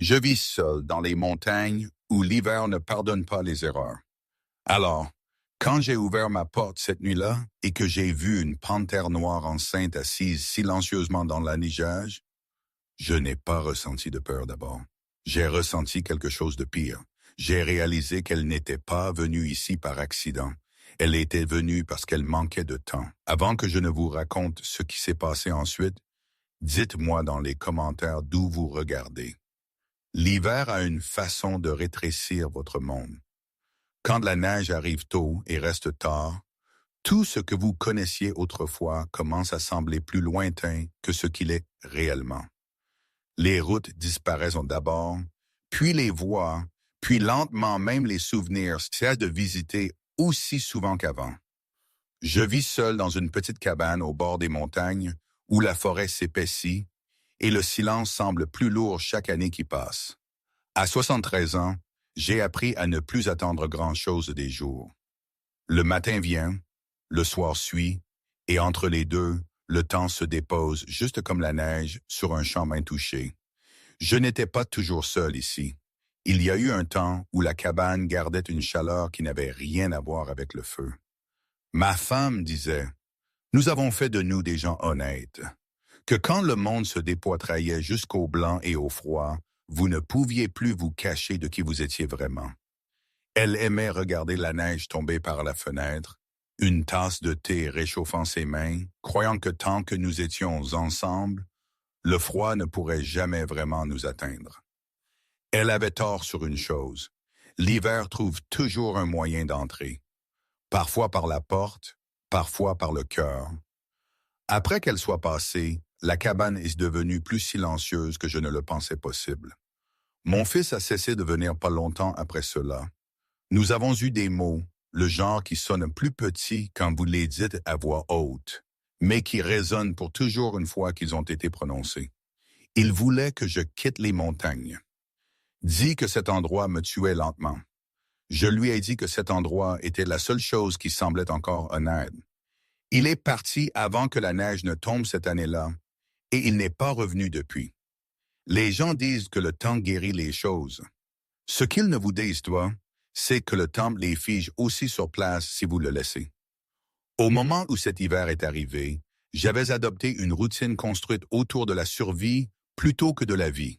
Je vis seul dans les montagnes où l'hiver ne pardonne pas les erreurs. Alors, quand j'ai ouvert ma porte cette nuit-là et que j'ai vu une panthère noire enceinte assise silencieusement dans la neigage, je n'ai pas ressenti de peur d'abord. J'ai ressenti quelque chose de pire. J'ai réalisé qu'elle n'était pas venue ici par accident. Elle était venue parce qu'elle manquait de temps. Avant que je ne vous raconte ce qui s'est passé ensuite, dites-moi dans les commentaires d'où vous regardez. L'hiver a une façon de rétrécir votre monde. Quand la neige arrive tôt et reste tard, tout ce que vous connaissiez autrefois commence à sembler plus lointain que ce qu'il est réellement. Les routes disparaissent d'abord, puis les voies, puis lentement même les souvenirs cessent de visiter aussi souvent qu'avant. Je vis seul dans une petite cabane au bord des montagnes où la forêt s'épaissit et le silence semble plus lourd chaque année qui passe. À 73 ans, j'ai appris à ne plus attendre grand-chose des jours. Le matin vient, le soir suit, et entre les deux, le temps se dépose juste comme la neige sur un champ main touché. Je n'étais pas toujours seul ici. Il y a eu un temps où la cabane gardait une chaleur qui n'avait rien à voir avec le feu. Ma femme disait, « Nous avons fait de nous des gens honnêtes, que quand le monde se dépoitraillait jusqu'au blanc et au froid, vous ne pouviez plus vous cacher de qui vous étiez vraiment. » Elle aimait regarder la neige tomber par la fenêtre, une tasse de thé réchauffant ses mains, croyant que tant que nous étions ensemble, le froid ne pourrait jamais vraiment nous atteindre. Elle avait tort sur une chose. L'hiver trouve toujours un moyen d'entrer. Parfois par la porte, parfois par le cœur. Après qu'elle soit passée, la cabane est devenue plus silencieuse que je ne le pensais possible. Mon fils a cessé de venir pas longtemps après cela. Nous avons eu des mots, le genre qui sonne plus petit quand vous les dites à voix haute, mais qui résonnent pour toujours une fois qu'ils ont été prononcés. Il voulait que je quitte les montagnes. Dit que cet endroit me tuait lentement. Je lui ai dit que cet endroit était la seule chose qui semblait encore honnête. Il est parti avant que la neige ne tombe cette année-là, et il n'est pas revenu depuis. Les gens disent que le temps guérit les choses. Ce qu'ils ne vous disent, toi, c'est que le temps les fige aussi sur place si vous le laissez. Au moment où cet hiver est arrivé, j'avais adopté une routine construite autour de la survie plutôt que de la vie.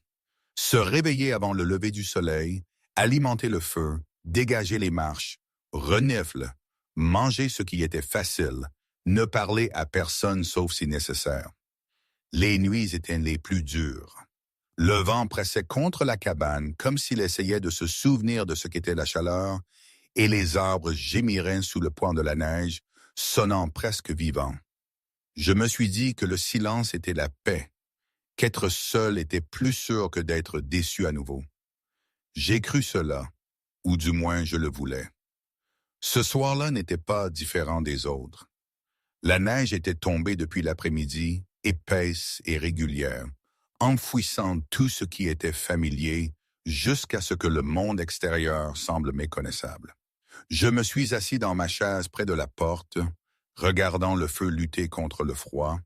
Se réveiller avant le lever du soleil, alimenter le feu, dégager les marches, renifle, manger ce qui était facile, ne parler à personne sauf si nécessaire. Les nuits étaient les plus dures. Le vent pressait contre la cabane comme s'il essayait de se souvenir de ce qu'était la chaleur, et les arbres gémiraient sous le poids de la neige, sonnant presque vivants. Je me suis dit que le silence était la paix, qu'être seul était plus sûr que d'être déçu à nouveau. J'ai cru cela, ou du moins je le voulais. Ce soir-là n'était pas différent des autres. La neige était tombée depuis l'après-midi, épaisse et régulière, enfouissant tout ce qui était familier jusqu'à ce que le monde extérieur semble méconnaissable. Je me suis assis dans ma chaise près de la porte, regardant le feu lutter contre le froid,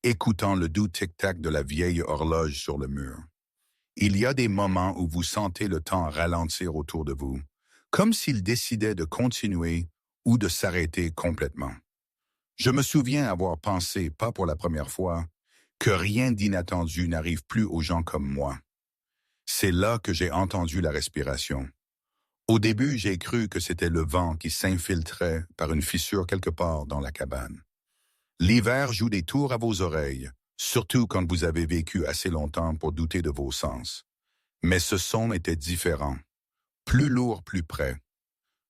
écoutant le doux tic-tac de la vieille horloge sur le mur. Il y a des moments où vous sentez le temps ralentir autour de vous, comme s'il décidait de continuer ou de s'arrêter complètement. Je me souviens avoir pensé, pas pour la première fois, que rien d'inattendu n'arrive plus aux gens comme moi. C'est là que j'ai entendu la respiration. Au début, j'ai cru que c'était le vent qui s'infiltrait par une fissure quelque part dans la cabane. L'hiver joue des tours à vos oreilles, surtout quand vous avez vécu assez longtemps pour douter de vos sens. Mais ce son était différent, plus lourd, plus près.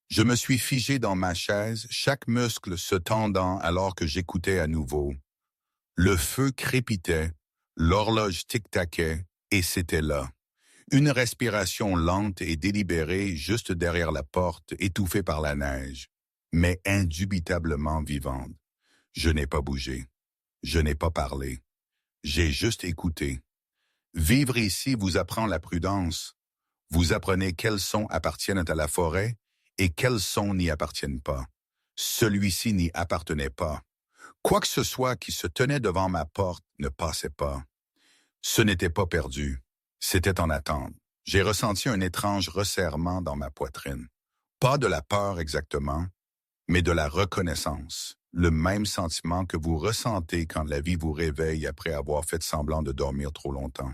Je me suis figé dans ma chaise, chaque muscle se tendant alors que j'écoutais à nouveau. Le feu crépitait, l'horloge tic-taquait, et c'était là. Une respiration lente et délibérée juste derrière la porte, étouffée par la neige, mais indubitablement vivante. Je n'ai pas bougé. Je n'ai pas parlé. J'ai juste écouté. Vivre ici vous apprend la prudence. Vous apprenez quels sons appartiennent à la forêt et quels sons n'y appartiennent pas. Celui-ci n'y appartenait pas. Quoi que ce soit qui se tenait devant ma porte ne passait pas. Ce n'était pas perdu. C'était en attente. J'ai ressenti un étrange resserrement dans ma poitrine. Pas de la peur exactement, mais de la reconnaissance. Le même sentiment que vous ressentez quand la vie vous réveille après avoir fait semblant de dormir trop longtemps.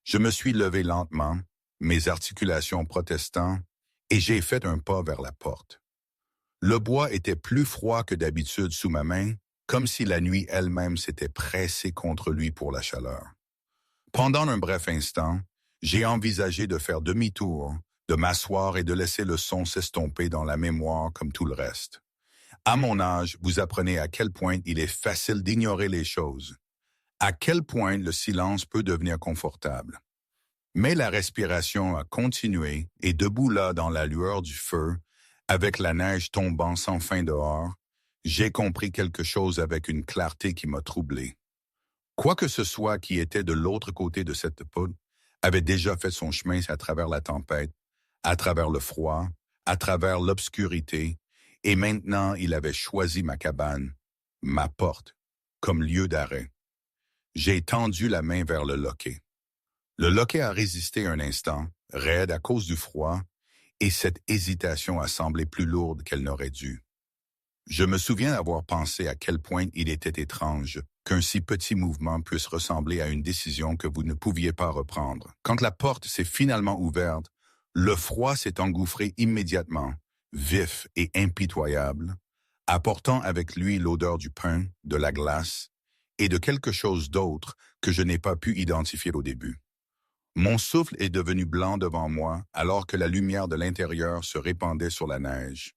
Je me suis levé lentement, mes articulations protestant, et j'ai fait un pas vers la porte. Le bois était plus froid que d'habitude sous ma main, comme si la nuit elle-même s'était pressée contre lui pour la chaleur. Pendant un bref instant, j'ai envisagé de faire demi-tour, de m'asseoir et de laisser le son s'estomper dans la mémoire comme tout le reste. À mon âge, vous apprenez à quel point il est facile d'ignorer les choses, à quel point le silence peut devenir confortable. Mais la respiration a continué et debout là dans la lueur du feu, avec la neige tombant sans fin dehors, j'ai compris quelque chose avec une clarté qui m'a troublé. Quoi que ce soit qui était de l'autre côté de cette poudre avait déjà fait son chemin à travers la tempête, à travers le froid, à travers l'obscurité, et maintenant il avait choisi ma cabane, ma porte, comme lieu d'arrêt. J'ai tendu la main vers le loquet. Le loquet a résisté un instant, raide à cause du froid, et cette hésitation a semblé plus lourde qu'elle n'aurait dû. Je me souviens avoir pensé à quel point il était étrange qu'un si petit mouvement puisse ressembler à une décision que vous ne pouviez pas reprendre. Quand la porte s'est finalement ouverte, le froid s'est engouffré immédiatement, vif et impitoyable, apportant avec lui l'odeur du pain, de la glace et de quelque chose d'autre que je n'ai pas pu identifier au début. Mon souffle est devenu blanc devant moi alors que la lumière de l'intérieur se répandait sur la neige,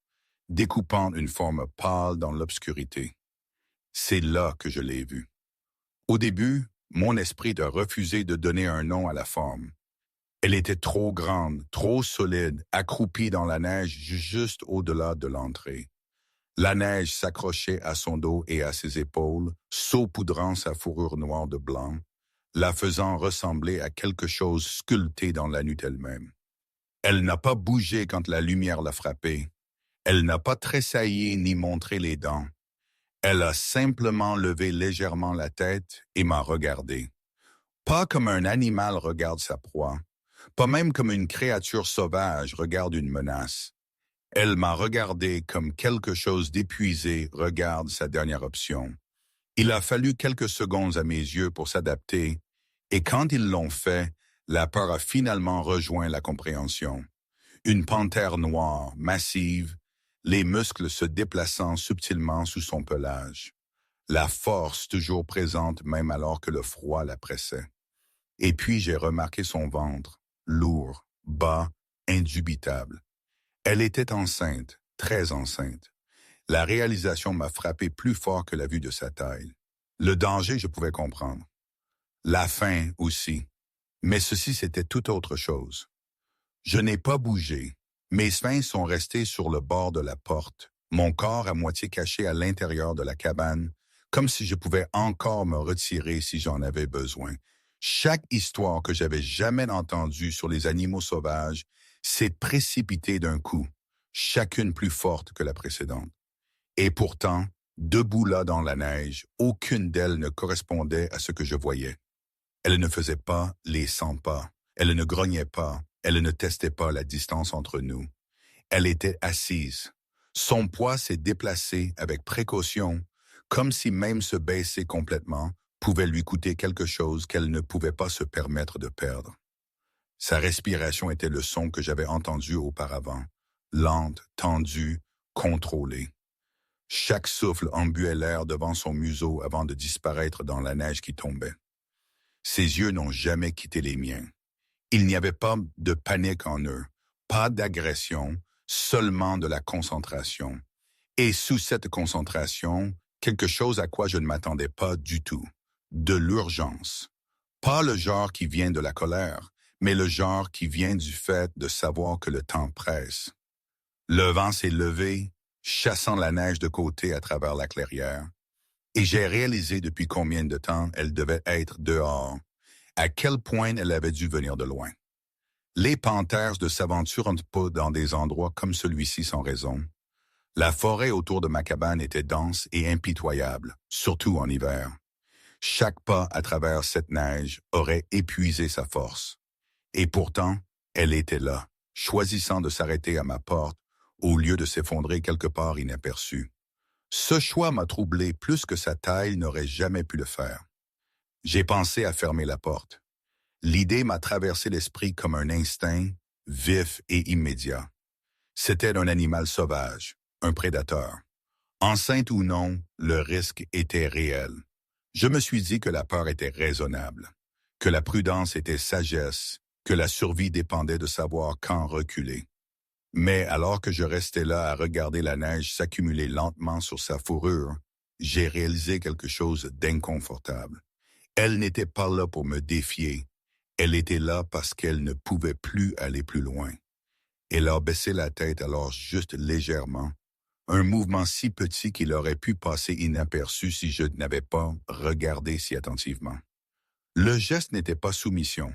découpant une forme pâle dans l'obscurité. C'est là que je l'ai vue. Au début, mon esprit a refusé de donner un nom à la forme. Elle était trop grande, trop solide, accroupie dans la neige juste au-delà de l'entrée. La neige s'accrochait à son dos et à ses épaules, saupoudrant sa fourrure noire de blanc, la faisant ressembler à quelque chose sculpté dans la nuit elle-même. Elle n'a pas bougé quand la lumière l'a frappée. Elle n'a pas tressailli ni montré les dents. Elle a simplement levé légèrement la tête et m'a regardé. Pas comme un animal regarde sa proie, pas même comme une créature sauvage regarde une menace. Elle m'a regardé comme quelque chose d'épuisé regarde sa dernière option. Il a fallu quelques secondes à mes yeux pour s'adapter, et quand ils l'ont fait, la peur a finalement rejoint la compréhension. Une panthère noire, massive, les muscles se déplaçant subtilement sous son pelage. La force toujours présente même alors que le froid la pressait. Et puis j'ai remarqué son ventre, lourd, bas, indubitable. Elle était enceinte, très enceinte. La réalisation m'a frappé plus fort que la vue de sa taille. Le danger, je pouvais comprendre. La faim aussi. Mais ceci, c'était tout autre chose. Je n'ai pas bougé. Mes mains sont restées sur le bord de la porte, mon corps à moitié caché à l'intérieur de la cabane, comme si je pouvais encore me retirer si j'en avais besoin. Chaque histoire que j'avais jamais entendue sur les animaux sauvages s'est précipitée d'un coup, chacune plus forte que la précédente. Et pourtant, debout là dans la neige, aucune d'elles ne correspondait à ce que je voyais. Elle ne faisait pas les 100 pas, elle ne grognait pas, elle ne testait pas la distance entre nous. Elle était assise. Son poids s'est déplacé avec précaution, comme si même se baisser complètement pouvait lui coûter quelque chose qu'elle ne pouvait pas se permettre de perdre. Sa respiration était le son que j'avais entendu auparavant, lente, tendue, contrôlée. Chaque souffle embuait l'air devant son museau avant de disparaître dans la neige qui tombait. Ses yeux n'ont jamais quitté les miens. Il n'y avait pas de panique en eux, pas d'agression, seulement de la concentration. Et sous cette concentration, quelque chose à quoi je ne m'attendais pas du tout. De l'urgence. Pas le genre qui vient de la colère, mais le genre qui vient du fait de savoir que le temps presse. Le vent s'est levé, chassant la neige de côté à travers la clairière, et j'ai réalisé depuis combien de temps elle devait être dehors, à quel point elle avait dû venir de loin. Les panthères ne s'aventurent pas dans des endroits comme celui-ci sans raison. La forêt autour de ma cabane était dense et impitoyable, surtout en hiver. Chaque pas à travers cette neige aurait épuisé sa force. Et pourtant, elle était là, choisissant de s'arrêter à ma porte au lieu de s'effondrer quelque part inaperçue. Ce choix m'a troublé plus que sa taille n'aurait jamais pu le faire. J'ai pensé à fermer la porte. L'idée m'a traversé l'esprit comme un instinct, vif et immédiat. C'était un animal sauvage, un prédateur. Enceinte ou non, le risque était réel. Je me suis dit que la peur était raisonnable, que la prudence était sagesse, que la survie dépendait de savoir quand reculer. Mais alors que je restais là à regarder la neige s'accumuler lentement sur sa fourrure, j'ai réalisé quelque chose d'inconfortable. Elle n'était pas là pour me défier. Elle était là parce qu'elle ne pouvait plus aller plus loin. Elle a baissé la tête alors juste légèrement, un mouvement si petit qu'il aurait pu passer inaperçu si je n'avais pas regardé si attentivement. Le geste n'était pas soumission.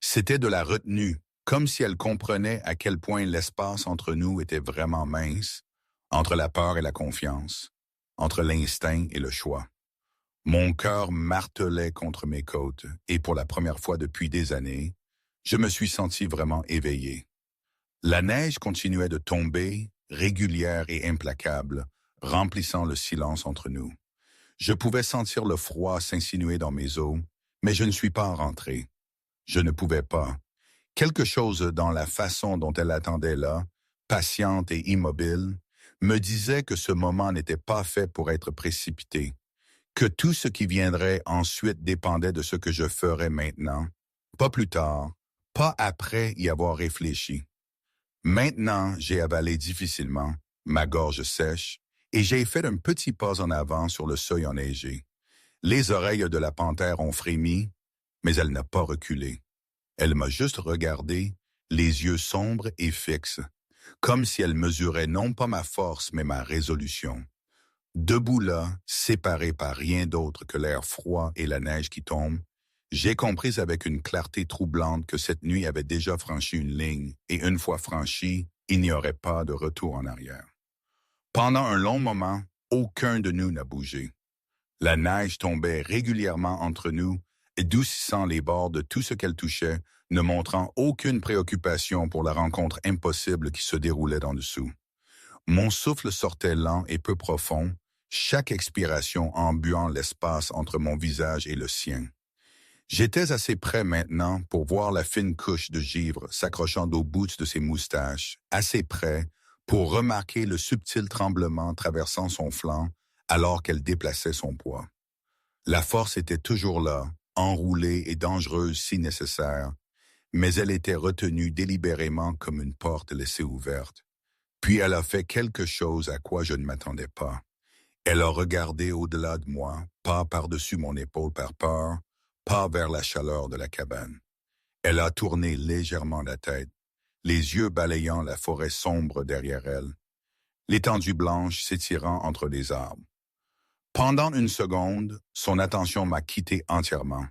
C'était de la retenue, comme si elle comprenait à quel point l'espace entre nous était vraiment mince, entre la peur et la confiance, entre l'instinct et le choix. Mon cœur martelait contre mes côtes et pour la première fois depuis des années, je me suis senti vraiment éveillé. La neige continuait de tomber, régulière et implacable, remplissant le silence entre nous. Je pouvais sentir le froid s'insinuer dans mes os, mais je ne suis pas rentré. Je ne pouvais pas. Quelque chose dans la façon dont elle attendait là, patiente et immobile, me disait que ce moment n'était pas fait pour être précipité, que tout ce qui viendrait ensuite dépendait de ce que je ferais maintenant, pas plus tard, pas après y avoir réfléchi. Maintenant, j'ai avalé difficilement, ma gorge sèche, et j'ai fait un petit pas en avant sur le seuil enneigé. Les oreilles de la panthère ont frémi, mais elle n'a pas reculé. Elle m'a juste regardé, les yeux sombres et fixes, comme si elle mesurait non pas ma force, mais ma résolution. Debout là, séparé par rien d'autre que l'air froid et la neige qui tombe, j'ai compris avec une clarté troublante que cette nuit avait déjà franchi une ligne, et une fois franchie, il n'y aurait pas de retour en arrière. Pendant un long moment, aucun de nous n'a bougé. La neige tombait régulièrement entre nous, adoucissant les bords de tout ce qu'elle touchait, ne montrant aucune préoccupation pour la rencontre impossible qui se déroulait en dessous. Mon souffle sortait lent et peu profond, chaque expiration embuant l'espace entre mon visage et le sien. J'étais assez près maintenant pour voir la fine couche de givre s'accrochant au bout de ses moustaches, assez près pour remarquer le subtil tremblement traversant son flanc alors qu'elle déplaçait son poids. La force était toujours là, enroulée et dangereuse si nécessaire, mais elle était retenue délibérément comme une porte laissée ouverte. Puis elle a fait quelque chose à quoi je ne m'attendais pas. Elle a regardé au-delà de moi, pas par-dessus mon épaule par peur, pas vers la chaleur de la cabane. Elle a tourné légèrement la tête, les yeux balayant la forêt sombre derrière elle, l'étendue blanche s'étirant entre les arbres. Pendant une seconde, son attention m'a quitté entièrement.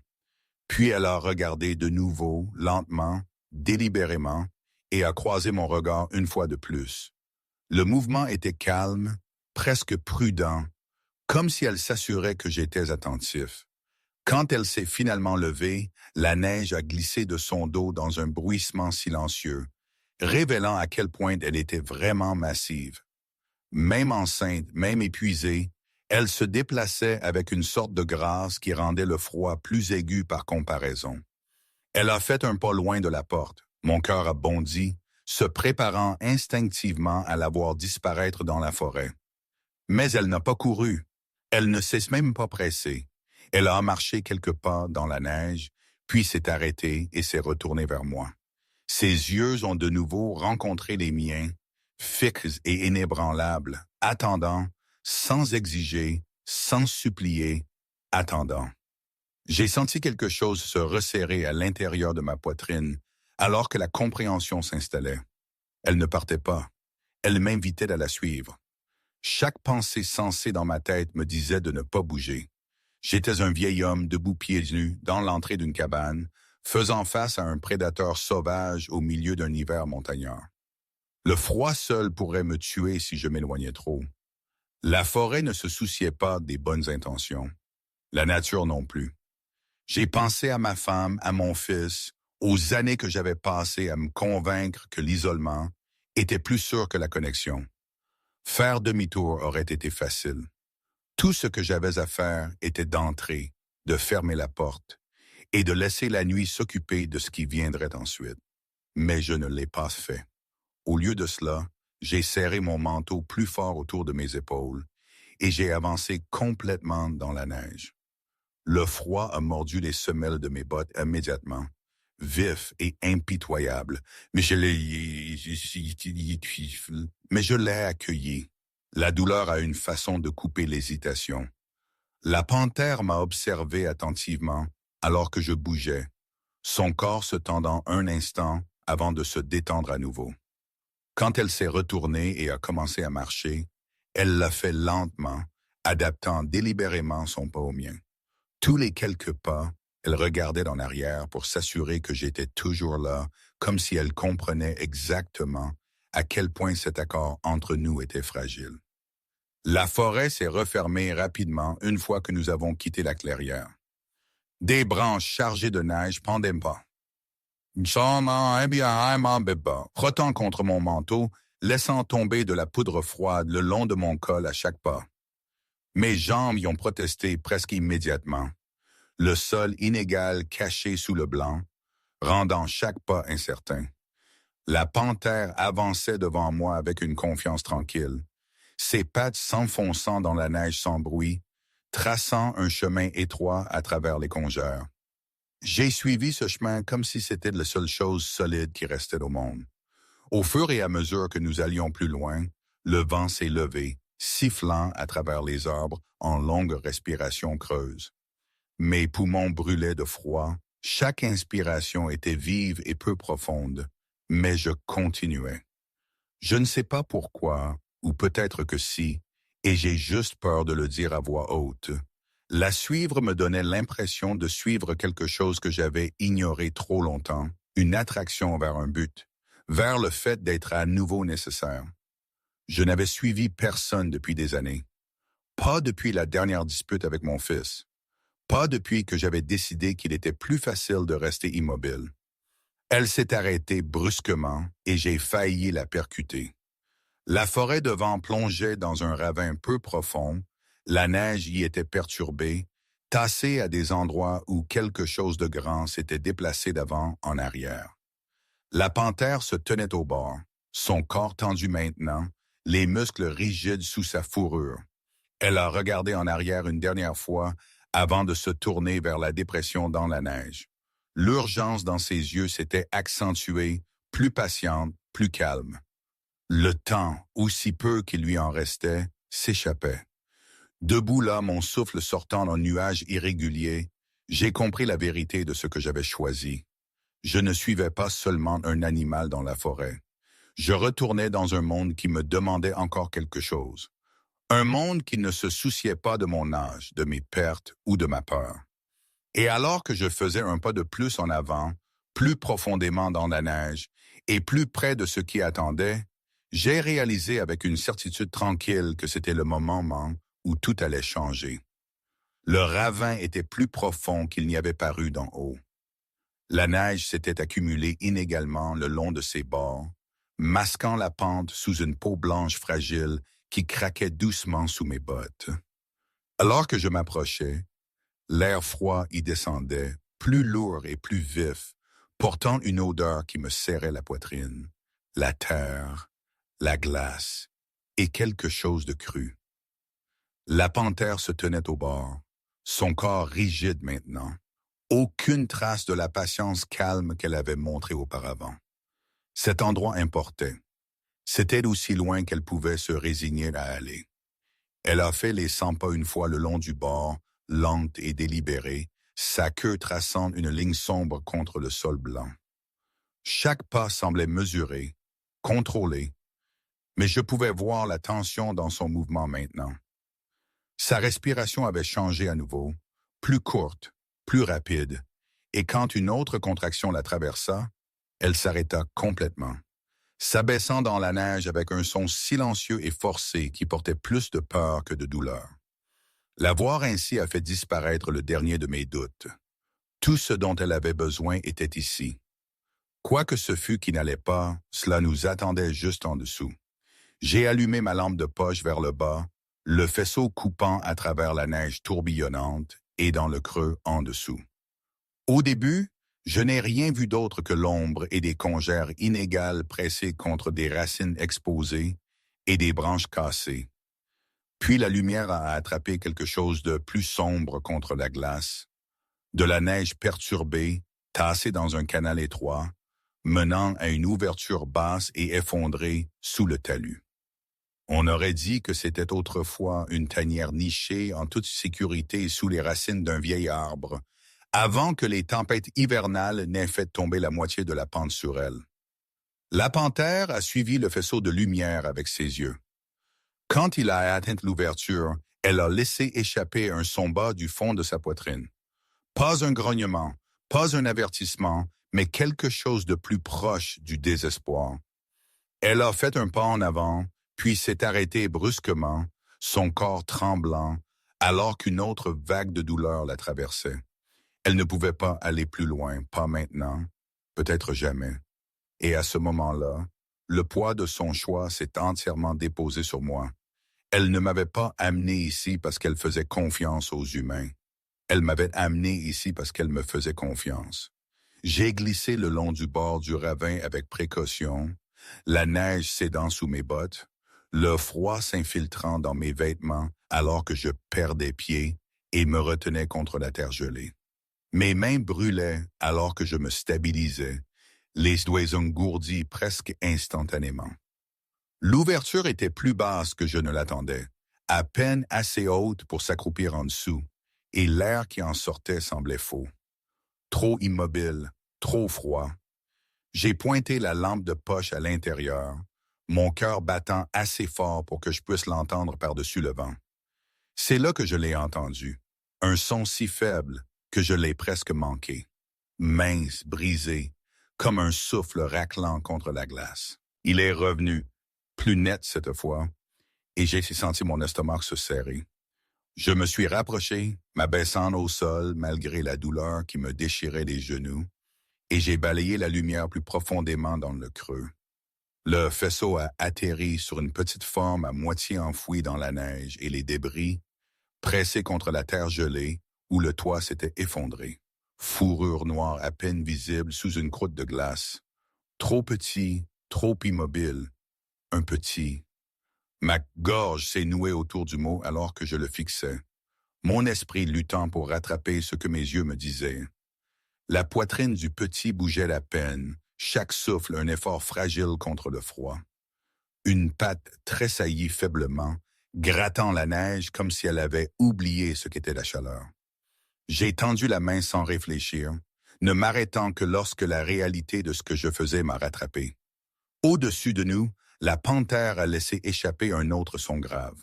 Puis elle a regardé de nouveau, lentement, délibérément, et a croisé mon regard une fois de plus. Le mouvement était calme, presque prudent, comme si elle s'assurait que j'étais attentif. Quand elle s'est finalement levée, la neige a glissé de son dos dans un bruissement silencieux, révélant à quel point elle était vraiment massive. Même enceinte, même épuisée, elle se déplaçait avec une sorte de grâce qui rendait le froid plus aigu par comparaison. Elle a fait un pas loin de la porte. Mon cœur a bondi, se préparant instinctivement à la voir disparaître dans la forêt. Mais elle n'a pas couru. Elle ne s'est même pas pressée. Elle a marché quelques pas dans la neige, puis s'est arrêtée et s'est retournée vers moi. Ses yeux ont de nouveau rencontré les miens, fixes et inébranlables, attendant, sans exiger, sans supplier, attendant. J'ai senti quelque chose se resserrer à l'intérieur de ma poitrine, alors que la compréhension s'installait. Elle ne partait pas. Elle m'invitait à la suivre. Chaque pensée sensée dans ma tête me disait de ne pas bouger. J'étais un vieil homme debout pieds nus dans l'entrée d'une cabane, faisant face à un prédateur sauvage au milieu d'un hiver montagnard. Le froid seul pourrait me tuer si je m'éloignais trop. La forêt ne se souciait pas des bonnes intentions. La nature non plus. J'ai pensé à ma femme, à mon fils, aux années que j'avais passées à me convaincre que l'isolement était plus sûr que la connexion. Faire demi-tour aurait été facile. Tout ce que j'avais à faire était d'entrer, de fermer la porte et de laisser la nuit s'occuper de ce qui viendrait ensuite. Mais je ne l'ai pas fait. Au lieu de cela, j'ai serré mon manteau plus fort autour de mes épaules et j'ai avancé complètement dans la neige. Le froid a mordu les semelles de mes bottes immédiatement, vif et impitoyable, mais je l'ai accueilli. La douleur a une façon de couper l'hésitation. La panthère m'a observé attentivement alors que je bougeais, son corps se tendant un instant avant de se détendre à nouveau. Quand elle s'est retournée et a commencé à marcher, elle l'a fait lentement, adaptant délibérément son pas au mien. Tous les quelques pas, elle regardait en arrière pour s'assurer que j'étais toujours là, comme si elle comprenait exactement à quel point cet accord entre nous était fragile. La forêt s'est refermée rapidement une fois que nous avons quitté la clairière. Des branches chargées de neige pendaient pas. Frottant contre mon manteau, laissant tomber de la poudre froide le long de mon col à chaque pas. Mes jambes y ont protesté presque immédiatement. Le sol inégal caché sous le blanc, rendant chaque pas incertain. La panthère avançait devant moi avec une confiance tranquille, ses pattes s'enfonçant dans la neige sans bruit, traçant un chemin étroit à travers les congères. J'ai suivi ce chemin comme si c'était la seule chose solide qui restait au monde. Au fur et à mesure que nous allions plus loin, le vent s'est levé, sifflant à travers les arbres en longues respirations creuses. Mes poumons brûlaient de froid, chaque inspiration était vive et peu profonde, mais je continuais. Je ne sais pas pourquoi, ou peut-être que si, et j'ai juste peur de le dire à voix haute. La suivre me donnait l'impression de suivre quelque chose que j'avais ignoré trop longtemps, une attraction vers un but, vers le fait d'être à nouveau nécessaire. Je n'avais suivi personne depuis des années. Pas depuis la dernière dispute avec mon fils. Pas depuis que j'avais décidé qu'il était plus facile de rester immobile. Elle s'est arrêtée brusquement et j'ai failli la percuter. La forêt devant plongeait dans un ravin peu profond, la neige y était perturbée, tassée à des endroits où quelque chose de grand s'était déplacé d'avant en arrière. La panthère se tenait au bord, son corps tendu maintenant, les muscles rigides sous sa fourrure. Elle a regardé en arrière une dernière fois avant de se tourner vers la dépression dans la neige. L'urgence dans ses yeux s'était accentuée, plus patiente, plus calme. Le temps, aussi peu qu'il lui en restait, s'échappait. Debout là, mon souffle sortant d'un nuage irrégulier, j'ai compris la vérité de ce que j'avais choisi. Je ne suivais pas seulement un animal dans la forêt. Je retournais dans un monde qui me demandait encore quelque chose. Un monde qui ne se souciait pas de mon âge, de mes pertes ou de ma peur. Et alors que je faisais un pas de plus en avant, plus profondément dans la neige et plus près de ce qui attendait, j'ai réalisé avec une certitude tranquille que c'était le moment où tout allait changer. Le ravin était plus profond qu'il n'y avait paru d'en haut. La neige s'était accumulée inégalement le long de ses bords, masquant la pente sous une peau blanche fragile qui craquait doucement sous mes bottes. Alors que je m'approchais, l'air froid y descendait, plus lourd et plus vif, portant une odeur qui me serrait la poitrine. La terre, la glace et quelque chose de cru. La panthère se tenait au bord, son corps rigide maintenant. Aucune trace de la patience calme qu'elle avait montrée auparavant. Cet endroit importait. C'était aussi loin qu'elle pouvait se résigner à aller. Elle a fait les 100 pas une fois le long du bord, lente et délibérée, sa queue traçant une ligne sombre contre le sol blanc. Chaque pas semblait mesuré, contrôlé, mais je pouvais voir la tension dans son mouvement maintenant. Sa respiration avait changé à nouveau, plus courte, plus rapide, et quand une autre contraction la traversa, elle s'arrêta complètement, s'abaissant dans la neige avec un son silencieux et forcé qui portait plus de peur que de douleur. La voir ainsi a fait disparaître le dernier de mes doutes. Tout ce dont elle avait besoin était ici, Quoi que ce fût qui n'allait pas, cela nous attendait juste en dessous. J'ai allumé ma lampe de poche vers le bas, le faisceau coupant à travers la neige tourbillonnante et dans le creux en dessous. Au début, je n'ai rien vu d'autre que l'ombre et des congères inégales pressées contre des racines exposées et des branches cassées. Puis la lumière a attrapé quelque chose de plus sombre contre la glace, de la neige perturbée, tassée dans un canal étroit, menant à une ouverture basse et effondrée sous le talus. On aurait dit que c'était autrefois une tanière nichée en toute sécurité sous les racines d'un vieil arbre, avant que les tempêtes hivernales n'aient fait tomber la moitié de la pente sur elle. La panthère a suivi le faisceau de lumière avec ses yeux. Quand il a atteint l'ouverture, elle a laissé échapper un son bas du fond de sa poitrine. Pas un grognement, pas un avertissement, mais quelque chose de plus proche du désespoir. Elle a fait un pas en avant, puis s'est arrêtée brusquement, son corps tremblant, alors qu'une autre vague de douleur la traversait. Elle ne pouvait pas aller plus loin, pas maintenant, peut-être jamais. Et à ce moment-là, le poids de son choix s'est entièrement déposé sur moi. Elle ne m'avait pas amené ici parce qu'elle faisait confiance aux humains. Elle m'avait amené ici parce qu'elle me faisait confiance. J'ai glissé le long du bord du ravin avec précaution, la neige cédant sous mes bottes, le froid s'infiltrant dans mes vêtements alors que je perdais pied et me retenais contre la terre gelée. Mes mains brûlaient alors que je me stabilisais, les doigts engourdis presque instantanément. L'ouverture était plus basse que je ne l'attendais, à peine assez haute pour s'accroupir en dessous, et l'air qui en sortait semblait faux. Trop immobile, trop froid. J'ai pointé la lampe de poche à l'intérieur, mon cœur battant assez fort pour que je puisse l'entendre par-dessus le vent. C'est là que je l'ai entendu, un son si faible que je l'ai presque manqué, mince, brisé, comme un souffle raclant contre la glace. Il est revenu, plus net cette fois, et j'ai senti mon estomac se serrer. Je me suis rapproché, m'abaissant au sol malgré la douleur qui me déchirait les genoux, et j'ai balayé la lumière plus profondément dans le creux. Le faisceau a atterri sur une petite forme à moitié enfouie dans la neige et les débris, pressés contre la terre gelée, où le toit s'était effondré. Fourrure noire à peine visible sous une croûte de glace. Trop petit, trop immobile. Un petit. Ma gorge s'est nouée autour du mot alors que je le fixais. Mon esprit luttant pour rattraper ce que mes yeux me disaient. La poitrine du petit bougeait à peine, chaque souffle un effort fragile contre le froid. Une patte tressaillit faiblement, grattant la neige comme si elle avait oublié ce qu'était la chaleur. J'ai tendu la main sans réfléchir, ne m'arrêtant que lorsque la réalité de ce que je faisais m'a rattrapé. Au-dessus de nous, la panthère a laissé échapper un autre son grave.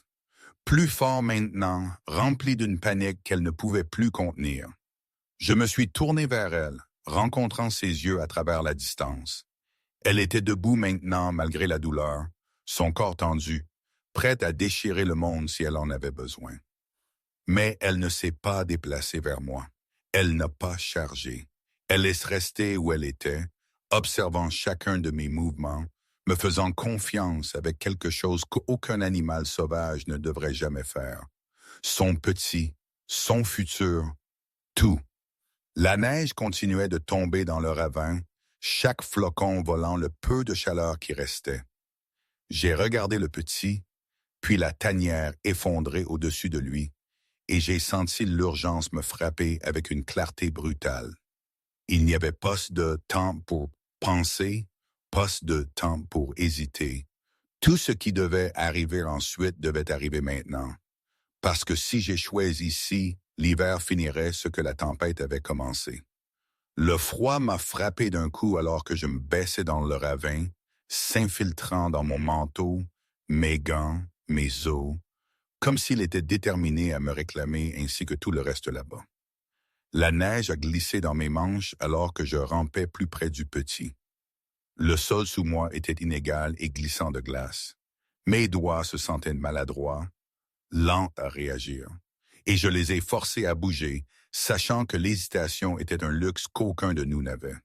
Plus fort maintenant, rempli d'une panique qu'elle ne pouvait plus contenir. Je me suis tourné vers elle, rencontrant ses yeux à travers la distance. Elle était debout maintenant malgré la douleur, son corps tendu, prête à déchirer le monde si elle en avait besoin. Mais elle ne s'est pas déplacée vers moi. Elle n'a pas chargé. Elle est restée où elle était, observant chacun de mes mouvements, me faisant confiance avec quelque chose qu'aucun animal sauvage ne devrait jamais faire. Son petit, son futur, tout. La neige continuait de tomber dans le ravin, chaque flocon volant le peu de chaleur qui restait. J'ai regardé le petit, puis la tanière effondrée au-dessus de lui, et j'ai senti l'urgence me frapper avec une clarté brutale. Il n'y avait pas de temps pour penser, pas de temps pour hésiter. Tout ce qui devait arriver ensuite devait arriver maintenant. Parce que si j'échouais ici, l'hiver finirait ce que la tempête avait commencé. Le froid m'a frappé d'un coup alors que je me baissais dans le ravin, s'infiltrant dans mon manteau, mes gants, mes os, comme s'il était déterminé à me réclamer ainsi que tout le reste là-bas. La neige a glissé dans mes manches alors que je rampais plus près du petit. Le sol sous moi était inégal et glissant de glace. Mes doigts se sentaient maladroits, lents à réagir, et je les ai forcés à bouger, sachant que l'hésitation était un luxe qu'aucun de nous n'avait.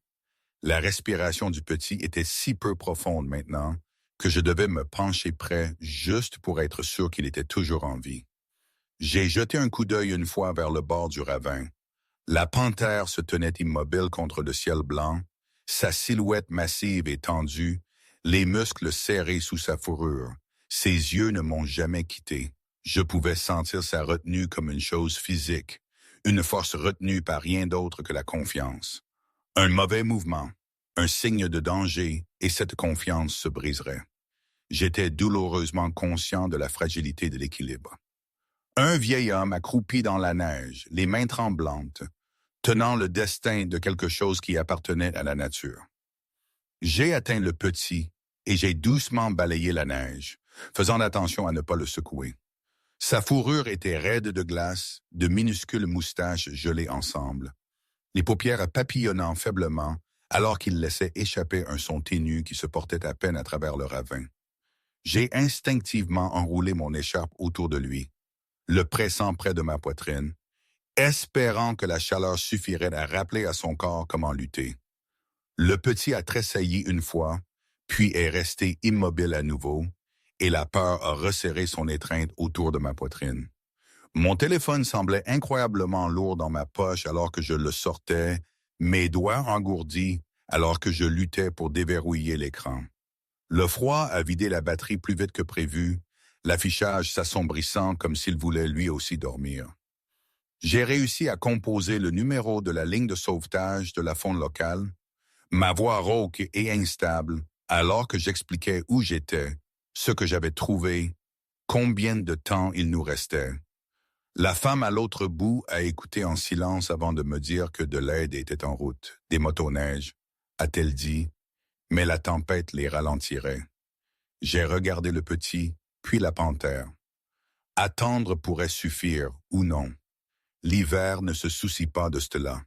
La respiration du petit était si peu profonde maintenant que je devais me pencher près juste pour être sûr qu'il était toujours en vie. J'ai jeté un coup d'œil une fois vers le bord du ravin. La panthère se tenait immobile contre le ciel blanc, sa silhouette massive et tendue, les muscles serrés sous sa fourrure. Ses yeux ne m'ont jamais quitté. Je pouvais sentir sa retenue comme une chose physique, une force retenue par rien d'autre que la confiance. Un mauvais mouvement, un signe de danger, et cette confiance se briserait. J'étais douloureusement conscient de la fragilité de l'équilibre. Un vieil homme accroupi dans la neige, les mains tremblantes, tenant le destin de quelque chose qui appartenait à la nature. J'ai atteint le petit et j'ai doucement balayé la neige, faisant attention à ne pas le secouer. Sa fourrure était raide de glace, de minuscules moustaches gelées ensemble, les paupières papillonnant faiblement alors qu'il laissait échapper un son ténu qui se portait à peine à travers le ravin. J'ai instinctivement enroulé mon écharpe autour de lui, le pressant près de ma poitrine, espérant que la chaleur suffirait à rappeler à son corps comment lutter. Le petit a tressailli une fois, puis est resté immobile à nouveau, et la peur a resserré son étreinte autour de ma poitrine. Mon téléphone semblait incroyablement lourd dans ma poche alors que je le sortais, mes doigts engourdis alors que je luttais pour déverrouiller l'écran. Le froid a vidé la batterie plus vite que prévu, l'affichage s'assombrissant comme s'il voulait lui aussi dormir. J'ai réussi à composer le numéro de la ligne de sauvetage de la faune locale, ma voix rauque et instable, alors que j'expliquais où j'étais, ce que j'avais trouvé, combien de temps il nous restait. La femme à l'autre bout a écouté en silence avant de me dire que de l'aide était en route, des motoneiges, a-t-elle dit, mais la tempête les ralentirait. J'ai regardé le petit, puis la panthère. Attendre pourrait suffire, ou non. L'hiver ne se soucie pas de cela.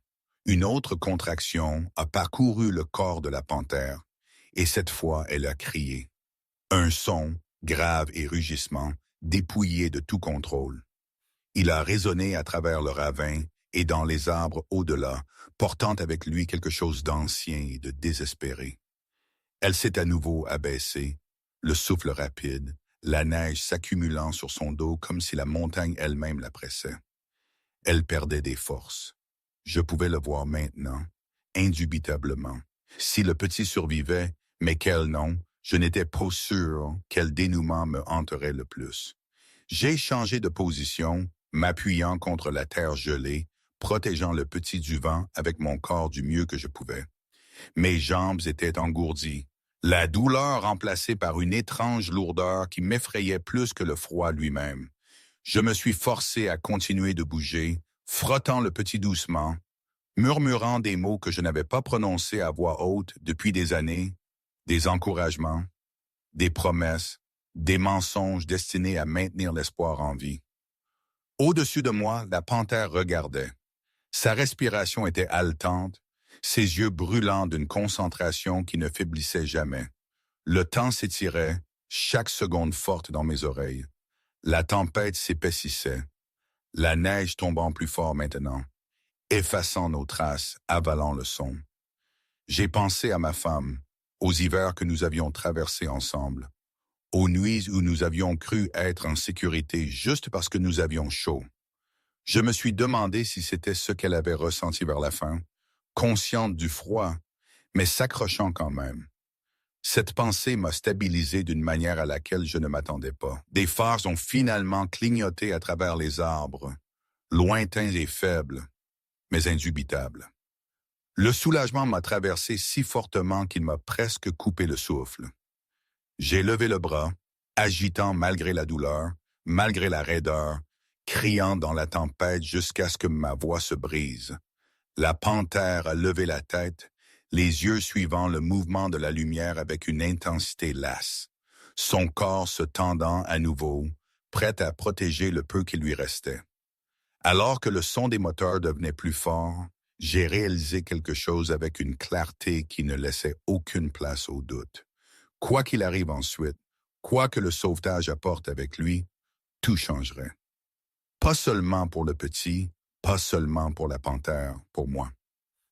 Une autre contraction a parcouru le corps de la panthère, et cette fois elle a crié. Un son, grave et rugissement, dépouillé de tout contrôle. Il a résonné à travers le ravin et dans les arbres au-delà, portant avec lui quelque chose d'ancien et de désespéré. Elle s'est à nouveau abaissée, le souffle rapide, la neige s'accumulant sur son dos comme si la montagne elle-même la pressait. Elle perdait des forces. Je pouvais le voir maintenant, indubitablement. Si le petit survivait, mais quel nom, je n'étais pas sûr quel dénouement me hanterait le plus. J'ai changé de position, m'appuyant contre la terre gelée, protégeant le petit du vent avec mon corps du mieux que je pouvais. Mes jambes étaient engourdies, la douleur remplacée par une étrange lourdeur qui m'effrayait plus que le froid lui-même. Je me suis forcé à continuer de bouger, frottant le petit doucement, murmurant des mots que je n'avais pas prononcés à voix haute depuis des années, des encouragements, des promesses, des mensonges destinés à maintenir l'espoir en vie. Au-dessus de moi, la panthère regardait. Sa respiration était haletante, ses yeux brûlants d'une concentration qui ne faiblissait jamais. Le temps s'étirait, chaque seconde forte dans mes oreilles. La tempête s'épaississait, la neige tombant plus fort maintenant, effaçant nos traces, avalant le son. J'ai pensé à ma femme, aux hivers que nous avions traversés ensemble, aux nuits où nous avions cru être en sécurité juste parce que nous avions chaud. Je me suis demandé si c'était ce qu'elle avait ressenti vers la fin, consciente du froid, mais s'accrochant quand même. Cette pensée m'a stabilisé d'une manière à laquelle je ne m'attendais pas. Des phares ont finalement clignoté à travers les arbres, lointains et faibles, mais indubitables. Le soulagement m'a traversé si fortement qu'il m'a presque coupé le souffle. J'ai levé le bras, agitant malgré la douleur, malgré la raideur, criant dans la tempête jusqu'à ce que ma voix se brise. La panthère a levé la tête, les yeux suivant le mouvement de la lumière avec une intensité lasse, son corps se tendant à nouveau, prêt à protéger le peu qui lui restait. Alors que le son des moteurs devenait plus fort, j'ai réalisé quelque chose avec une clarté qui ne laissait aucune place au doute. Quoi qu'il arrive ensuite, quoi que le sauvetage apporte avec lui, tout changerait. Pas seulement pour le petit, pas seulement pour la panthère, pour moi.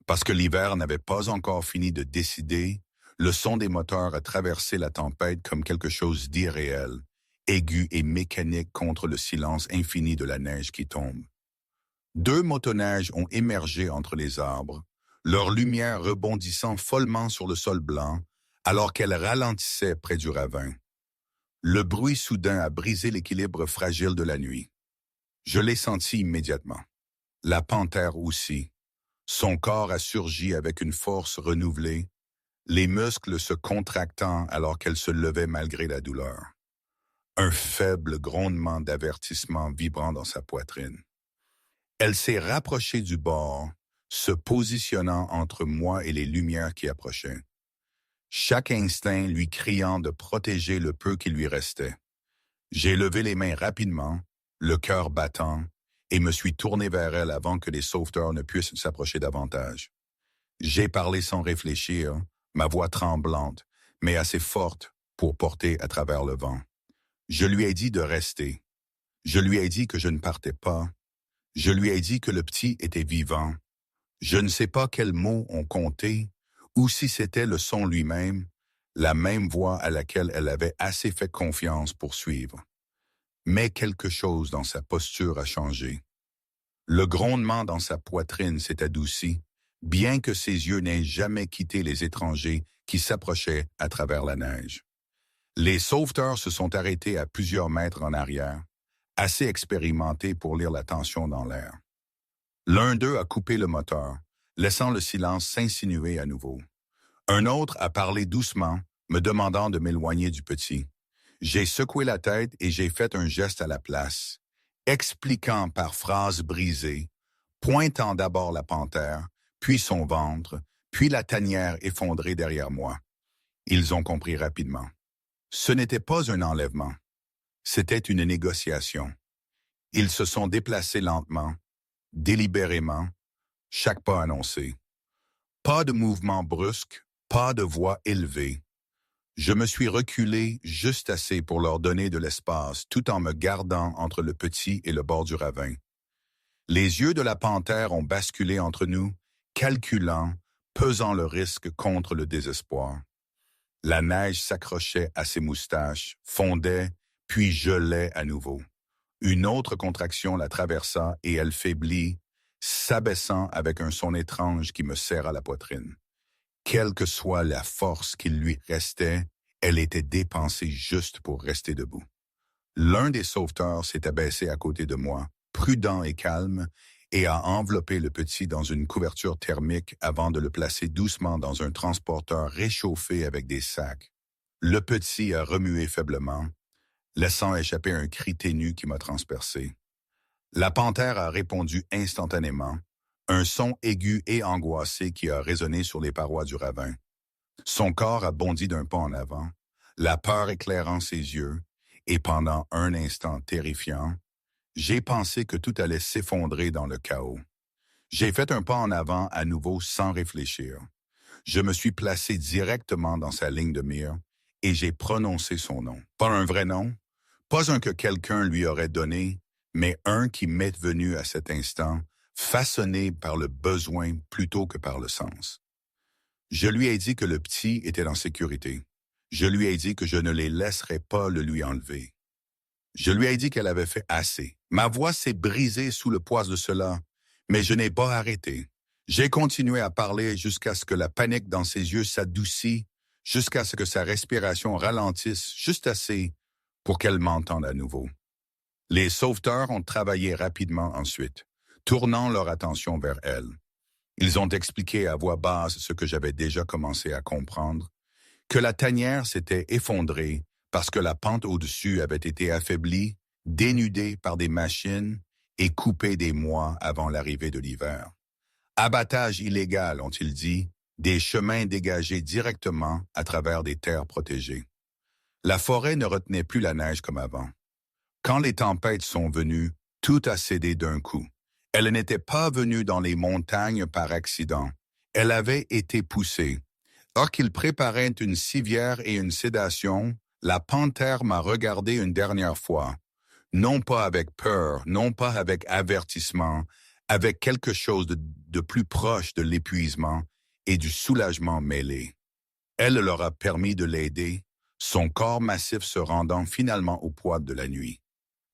Parce que l'hiver n'avait pas encore fini de décider, le son des moteurs a traversé la tempête comme quelque chose d'irréel, aigu et mécanique contre le silence infini de la neige qui tombe. Deux motoneiges ont émergé entre les arbres, leur lumière rebondissant follement sur le sol blanc, alors qu'elle ralentissait près du ravin. Le bruit soudain a brisé l'équilibre fragile de la nuit. Je l'ai senti immédiatement. La panthère aussi. Son corps a surgi avec une force renouvelée, les muscles se contractant alors qu'elle se levait malgré la douleur. Un faible grondement d'avertissement vibrant dans sa poitrine. Elle s'est rapprochée du bord, se positionnant entre moi et les lumières qui approchaient. Chaque instinct lui criant de protéger le peu qui lui restait. J'ai levé les mains rapidement, le cœur battant, et me suis tourné vers elle avant que les sauveteurs ne puissent s'approcher davantage. J'ai parlé sans réfléchir, ma voix tremblante, mais assez forte pour porter à travers le vent. Je lui ai dit de rester. Je lui ai dit que je ne partais pas. Je lui ai dit que le petit était vivant. Je ne sais pas quels mots ont compté, ou si c'était le son lui-même, la même voix à laquelle elle avait assez fait confiance pour suivre. Mais quelque chose dans sa posture a changé. Le grondement dans sa poitrine s'est adouci, bien que ses yeux n'aient jamais quitté les étrangers qui s'approchaient à travers la neige. Les sauveteurs se sont arrêtés à plusieurs mètres en arrière, assez expérimentés pour lire la tension dans l'air. L'un d'eux a coupé le moteur, laissant le silence s'insinuer à nouveau. Un autre a parlé doucement, me demandant de m'éloigner du petit. J'ai secoué la tête et j'ai fait un geste à la place, expliquant par phrases brisées, pointant d'abord la panthère, puis son ventre, puis la tanière effondrée derrière moi. Ils ont compris rapidement. Ce n'était pas un enlèvement, c'était une négociation. Ils se sont déplacés lentement, délibérément, chaque pas annoncé. Pas de mouvement brusque, pas de voix élevée. Je me suis reculé juste assez pour leur donner de l'espace tout en me gardant entre le petit et le bord du ravin. Les yeux de la panthère ont basculé entre nous, calculant, pesant le risque contre le désespoir. La neige s'accrochait à ses moustaches, fondait, puis gelait à nouveau. Une autre contraction la traversa et elle faiblit, s'abaissant avec un son étrange qui me serra la poitrine. Quelle que soit la force qu'il lui restait, elle était dépensée juste pour rester debout. L'un des sauveteurs s'est abaissé à côté de moi, prudent et calme, et a enveloppé le petit dans une couverture thermique avant de le placer doucement dans un transporteur réchauffé avec des sacs. Le petit a remué faiblement, laissant échapper un cri ténu qui m'a transpercé. La panthère a répondu instantanément, un son aigu et angoissé qui a résonné sur les parois du ravin. Son corps a bondi d'un pas en avant, la peur éclairant ses yeux, et pendant un instant terrifiant, j'ai pensé que tout allait s'effondrer dans le chaos. J'ai fait un pas en avant à nouveau sans réfléchir. Je me suis placé directement dans sa ligne de mire et j'ai prononcé son nom. Pas un vrai nom, pas un que quelqu'un lui aurait donné, mais un qui m'est venu à cet instant, façonné par le besoin plutôt que par le sens. Je lui ai dit que le petit était en sécurité. Je lui ai dit que je ne les laisserais pas le lui enlever. Je lui ai dit qu'elle avait fait assez. Ma voix s'est brisée sous le poids de cela, mais je n'ai pas arrêté. J'ai continué à parler jusqu'à ce que la panique dans ses yeux s'adoucit, jusqu'à ce que sa respiration ralentisse juste assez pour qu'elle m'entende à nouveau. Les sauveteurs ont travaillé rapidement ensuite, tournant leur attention vers elle. Ils ont expliqué à voix basse ce que j'avais déjà commencé à comprendre, que la tanière s'était effondrée parce que la pente au-dessus avait été affaiblie, dénudée par des machines et coupée des mois avant l'arrivée de l'hiver. Abattage illégal, ont-ils dit, des chemins dégagés directement à travers des terres protégées. La forêt ne retenait plus la neige comme avant. Quand les tempêtes sont venues, tout a cédé d'un coup. Elle n'était pas venue dans les montagnes par accident. Elle avait été poussée. Or qu'il préparait une civière et une sédation, la panthère m'a regardé une dernière fois. Non pas avec peur, non pas avec avertissement, avec quelque chose de plus proche de l'épuisement et du soulagement mêlé. Elle leur a permis de l'aider, son corps massif se rendant finalement au poids de la nuit.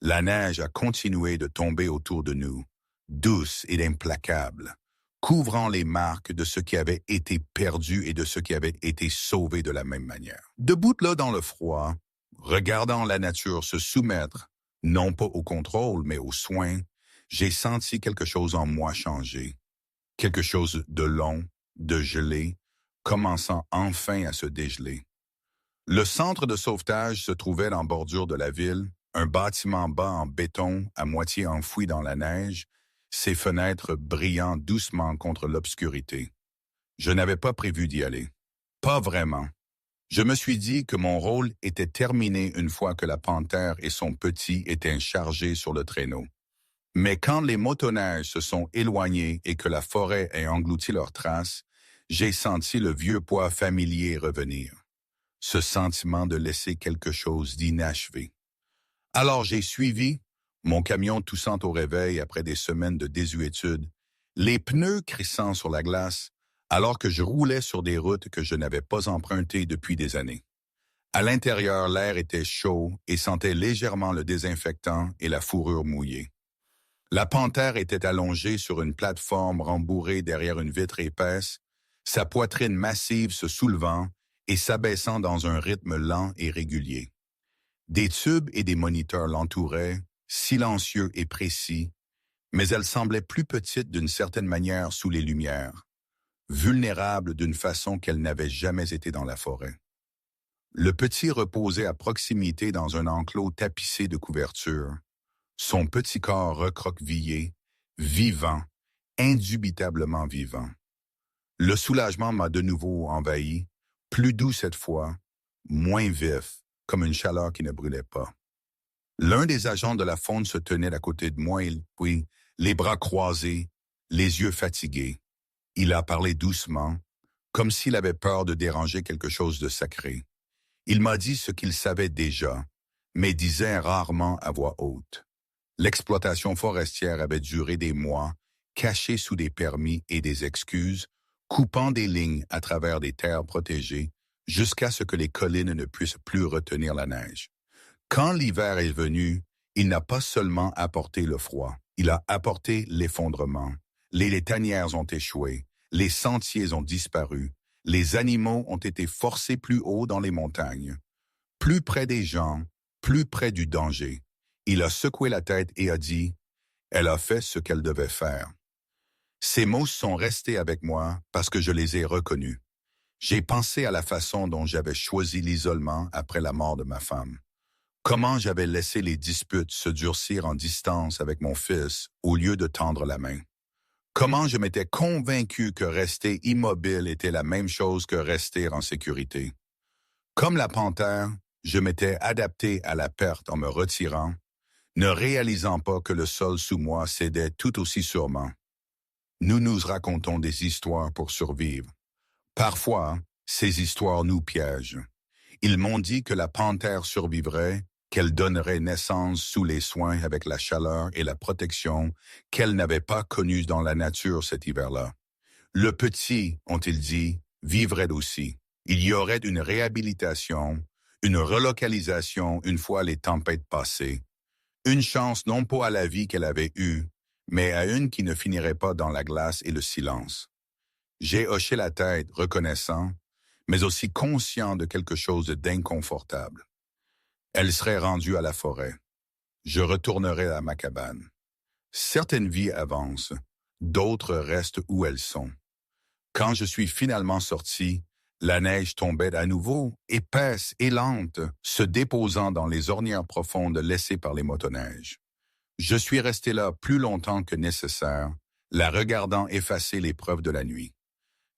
La neige a continué de tomber autour de nous, douce et implacable, couvrant les marques de ce qui avait été perdu et de ce qui avait été sauvé de la même manière. Debout là dans le froid, regardant la nature se soumettre, non pas au contrôle, mais aux soins, j'ai senti quelque chose en moi changer. Quelque chose de long, de gelé, commençant enfin à se dégeler. Le centre de sauvetage se trouvait en bordure de la ville, un bâtiment bas en béton à moitié enfoui dans la neige, ses fenêtres brillant doucement contre l'obscurité. Je n'avais pas prévu d'y aller. Pas vraiment. Je me suis dit que mon rôle était terminé une fois que la panthère et son petit étaient chargés sur le traîneau. Mais quand les motoneiges se sont éloignés et que la forêt a englouti leurs traces, j'ai senti le vieux poids familier revenir. Ce sentiment de laisser quelque chose d'inachevé. Alors j'ai suivi, mon camion toussant au réveil après des semaines de désuétude, les pneus crissant sur la glace, alors que je roulais sur des routes que je n'avais pas empruntées depuis des années. À l'intérieur, l'air était chaud et sentait légèrement le désinfectant et la fourrure mouillée. La panthère était allongée sur une plateforme rembourrée derrière une vitre épaisse, sa poitrine massive se soulevant et s'abaissant dans un rythme lent et régulier. Des tubes et des moniteurs l'entouraient, silencieux et précis, mais elle semblait plus petite d'une certaine manière sous les lumières, vulnérable d'une façon qu'elle n'avait jamais été dans la forêt. Le petit reposait à proximité dans un enclos tapissé de couvertures, son petit corps recroquevillé, vivant, indubitablement vivant. Le soulagement m'a de nouveau envahi, plus doux cette fois, moins vif, comme une chaleur qui ne brûlait pas. L'un des agents de la faune se tenait à côté de moi, puis, les bras croisés, les yeux fatigués. Il a parlé doucement, comme s'il avait peur de déranger quelque chose de sacré. Il m'a dit ce qu'il savait déjà, mais disait rarement à voix haute. L'exploitation forestière avait duré des mois, cachée sous des permis et des excuses, coupant des lignes à travers des terres protégées, jusqu'à ce que les collines ne puissent plus retenir la neige. Quand l'hiver est venu, il n'a pas seulement apporté le froid, il a apporté l'effondrement. Les tanières ont échoué, les sentiers ont disparu, les animaux ont été forcés plus haut dans les montagnes. Plus près des gens, plus près du danger. Il a secoué la tête et a dit « Elle a fait ce qu'elle devait faire ». Ces mots sont restés avec moi parce que je les ai reconnus. J'ai pensé à la façon dont j'avais choisi l'isolement après la mort de ma femme. Comment j'avais laissé les disputes se durcir en distance avec mon fils au lieu de tendre la main. Comment je m'étais convaincu que rester immobile était la même chose que rester en sécurité. Comme la panthère, je m'étais adapté à la perte en me retirant, ne réalisant pas que le sol sous moi cédait tout aussi sûrement. Nous nous racontons des histoires pour survivre. Parfois, ces histoires nous piègent. Ils m'ont dit que la panthère survivrait, qu'elle donnerait naissance sous les soins avec la chaleur et la protection qu'elle n'avait pas connues dans la nature cet hiver-là. Le petit, ont-ils dit, vivrait aussi. Il y aurait une réhabilitation, une relocalisation une fois les tempêtes passées. Une chance non pas à la vie qu'elle avait eue, mais à une qui ne finirait pas dans la glace et le silence. J'ai hoché la tête, reconnaissant, mais aussi conscient de quelque chose d'inconfortable. Elle serait rendue à la forêt. Je retournerai à ma cabane. Certaines vies avancent, d'autres restent où elles sont. Quand je suis finalement sorti, la neige tombait à nouveau, épaisse et lente, se déposant dans les ornières profondes laissées par les motoneiges. Je suis resté là plus longtemps que nécessaire, la regardant effacer les preuves de la nuit.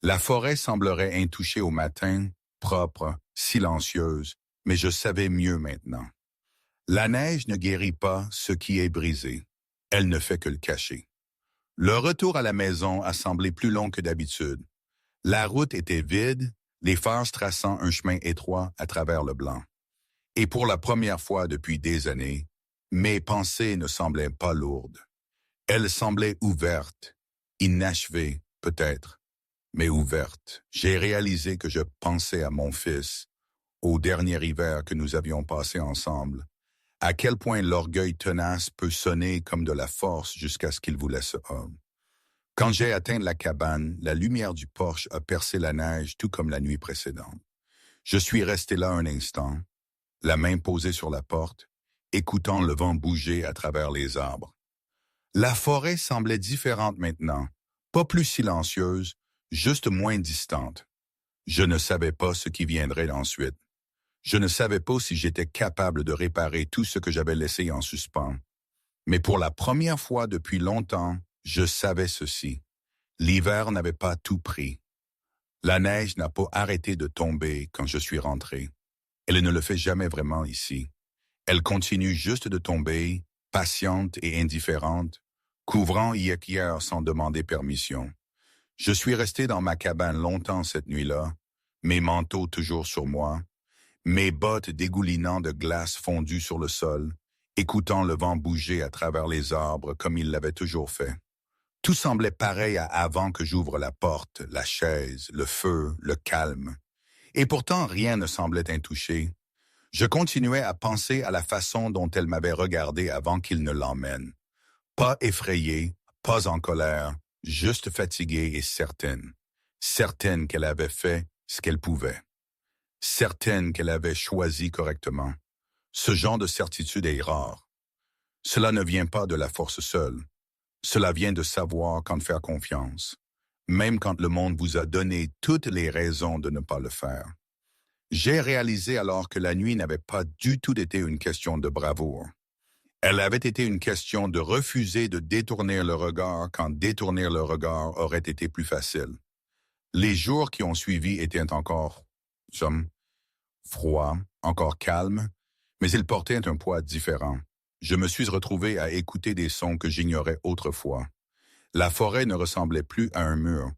La forêt semblerait intouchée au matin, propre, silencieuse, mais je savais mieux maintenant. La neige ne guérit pas ce qui est brisé. Elle ne fait que le cacher. Le retour à la maison a semblé plus long que d'habitude. La route était vide, les phares traçant un chemin étroit à travers le blanc. Et pour la première fois depuis des années, mes pensées ne semblaient pas lourdes. Elle semblait ouverte, inachevée peut-être, mais ouverte. J'ai réalisé que je pensais à mon fils, au dernier hiver que nous avions passé ensemble, à quel point l'orgueil tenace peut sonner comme de la force jusqu'à ce qu'il vous laisse homme. Quand j'ai atteint la cabane, la lumière du porche a percé la neige tout comme la nuit précédente. Je suis resté là un instant, la main posée sur la porte, écoutant le vent bouger à travers les arbres. La forêt semblait différente maintenant, pas plus silencieuse, juste moins distante. Je ne savais pas ce qui viendrait ensuite. Je ne savais pas si j'étais capable de réparer tout ce que j'avais laissé en suspens. Mais pour la première fois depuis longtemps, je savais ceci. L'hiver n'avait pas tout pris. La neige n'a pas arrêté de tomber quand je suis rentré. Elle ne le fait jamais vraiment ici. Elle continue juste de tomber, patiente et indifférente, couvrant hier sans demander permission. Je suis resté dans ma cabane longtemps cette nuit-là, mes manteaux toujours sur moi, mes bottes dégoulinant de glace fondue sur le sol, écoutant le vent bouger à travers les arbres comme il l'avait toujours fait. Tout semblait pareil à avant que j'ouvre la porte, la chaise, le feu, le calme. Et pourtant rien ne semblait intouché. Je continuais à penser à la façon dont elle m'avait regardé avant qu'il ne l'emmène. Pas effrayée, pas en colère, juste fatiguée et certaine. Certaine qu'elle avait fait ce qu'elle pouvait. Certaine qu'elle avait choisi correctement. Ce genre de certitude est rare. Cela ne vient pas de la force seule. Cela vient de savoir quand faire confiance, même quand le monde vous a donné toutes les raisons de ne pas le faire. J'ai réalisé alors que la nuit n'avait pas du tout été une question de bravoure. Elle avait été une question de refuser de détourner le regard quand détourner le regard aurait été plus facile. Les jours qui ont suivi étaient encore, froids, encore calmes, mais ils portaient un poids différent. Je me suis retrouvé à écouter des sons que j'ignorais autrefois. La forêt ne ressemblait plus à un mur.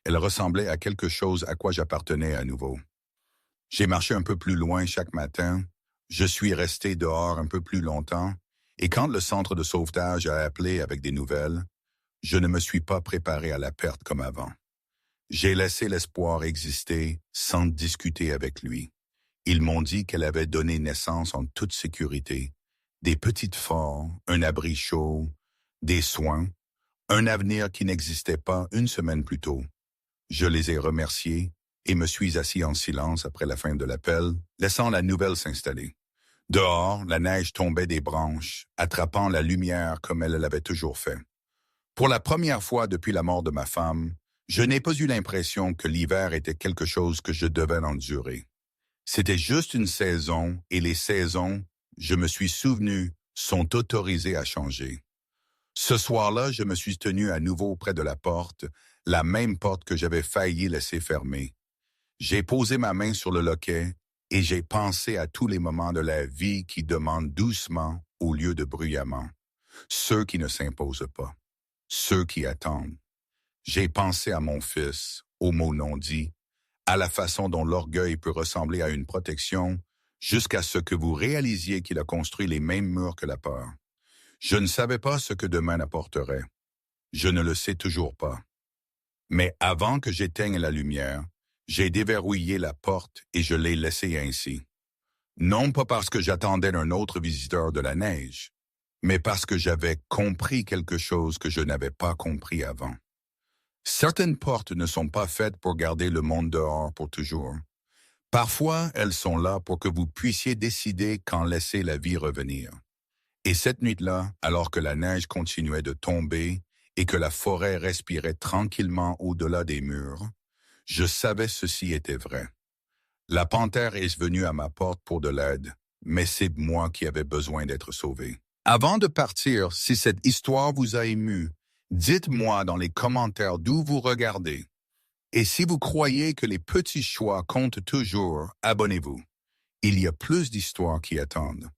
Elle ressemblait à quelque chose à quoi j'appartenais à nouveau. J'ai marché un peu plus loin chaque matin. Je suis resté dehors un peu plus longtemps. Et quand le centre de sauvetage a appelé avec des nouvelles, je ne me suis pas préparé à la perte comme avant. J'ai laissé l'espoir exister sans discuter avec lui. Ils m'ont dit qu'elle avait donné naissance en toute sécurité. Des petites forts, un abri chaud, des soins, un avenir qui n'existait pas une semaine plus tôt. Je les ai remerciés et me suis assis en silence après la fin de l'appel, laissant la nouvelle s'installer. Dehors, la neige tombait des branches, attrapant la lumière comme elle l'avait toujours fait. Pour la première fois depuis la mort de ma femme, je n'ai pas eu l'impression que l'hiver était quelque chose que je devais endurer. C'était juste une saison et les saisons, je me suis souvenu, sont autorisées à changer. Ce soir-là, je me suis tenu à nouveau près de la porte, la même porte que j'avais failli laisser fermée. J'ai posé ma main sur le loquet et j'ai pensé à tous les moments de la vie qui demandent doucement au lieu de bruyamment. Ceux qui ne s'imposent pas. Ceux qui attendent. J'ai pensé à mon fils, aux mots non dits, à la façon dont l'orgueil peut ressembler à une protection, jusqu'à ce que vous réalisiez qu'il a construit les mêmes murs que la peur. Je ne savais pas ce que demain apporterait. Je ne le sais toujours pas. Mais avant que j'éteigne la lumière, j'ai déverrouillé la porte et je l'ai laissée ainsi. Non pas parce que j'attendais un autre visiteur de la neige, mais parce que j'avais compris quelque chose que je n'avais pas compris avant. Certaines portes ne sont pas faites pour garder le monde dehors pour toujours. Parfois, elles sont là pour que vous puissiez décider quand laisser la vie revenir. Et cette nuit-là, alors que la neige continuait de tomber et que la forêt respirait tranquillement au-delà des murs, je savais ceci était vrai. La panthère est venue à ma porte pour de l'aide, mais c'est moi qui avais besoin d'être sauvé. Avant de partir, si cette histoire vous a ému, dites-moi dans les commentaires d'où vous regardez. Et si vous croyez que les petits choix comptent toujours, abonnez-vous. Il y a plus d'histoires qui attendent.